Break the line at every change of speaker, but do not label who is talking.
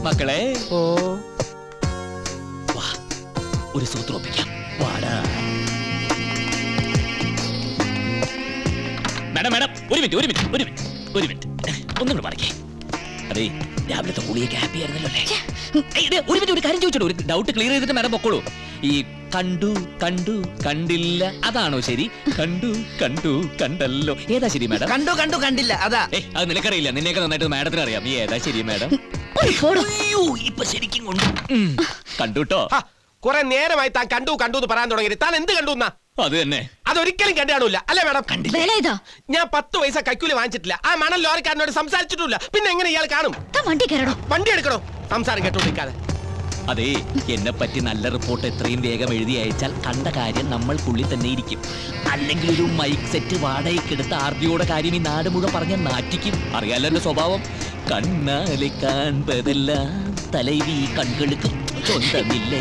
മക്കളെ
ഓ
വാ, ഒരു സൂത്രം ഒപ്പിക്കാം. വാടാ മാഡം മാഡം, ഒരു മിനിറ്റ് ഒന്നും കൂടെ പറയേ. അതെ, രാവിലത്തെ കുളിയൊക്കെ ഹാപ്പി ആയിരുന്നല്ലോ അല്ലേ? ഒരു മിനിറ്റ്, ഒരു കാര്യം ചോദിച്ചോളൂ, ഒരു ഡൗട്ട് ക്ലിയർ ചെയ്തിട്ട് മാഡം പൊക്കോളൂ. ഈ കണ്ടു കണ്ടു കണ്ടില്ല അതാണോ ശരി? കണ്ടു കണ്ടു കണ്ടല്ലോ ഏതാ ശരി മാഡം?
കണ്ടു കണ്ടു കണ്ടില്ല അതാ.
അത് നിനക്കറിയില്ല, നിന്നെയൊക്കെ നന്നായിട്ട് മാഡത്തിന് അറിയാം. ഈ ഏതാ ശരി മാഡം? ഇപ്പൊ ശരിക്കും കൊണ്ട് കണ്ടുട്ടോ.
കുറെ നേരമായി താൻ കണ്ടു കണ്ടു എന്ന് പറയാൻ തുടങ്ങി. താൻ എന്ത് കണ്ടു എന്നാ?
അത് തന്നെ,
അതൊരിക്കലും കണ്ടാണില്ല അല്ലേ മാഡം?
കണ്ടില്ല.
ഞാൻ 10 പൈസ കൈക്കൂലി വാങ്ങിച്ചിട്ടില്ല. ആ മണൽ ലോറിക്കാരനോട് സംസാരിച്ചിട്ടില്ല. പിന്നെ എങ്ങനെ ഇയാൾ കാണും? വണ്ടി എടുക്കണോ? സംസാരം കേട്ടോണ്ടിരിക്കാതെ.
അതെ, എന്നെ പറ്റി നല്ല റിപ്പോർട്ട് എത്രയും വേഗം എഴുതി അയച്ചാൽ കണ്ട കാര്യം നമ്മൾക്കുള്ളിൽ തന്നെ ഇരിക്കും. അല്ലെങ്കിൽ ഒരു മൈക്ക് സെറ്റ് വാടകയ്ക്കെടുത്ത് ആർഡിയോടെ കാര്യം ഈ നാട് മുഴുവൻ പറഞ്ഞ നാറ്റിക്കും. അറിയാലോ എന്റെ സ്വഭാവം. കണ്ണാലെ കാൺപതെല്ലാം തലവി കൺകൾക്ക് സ്വന്തമില്ല.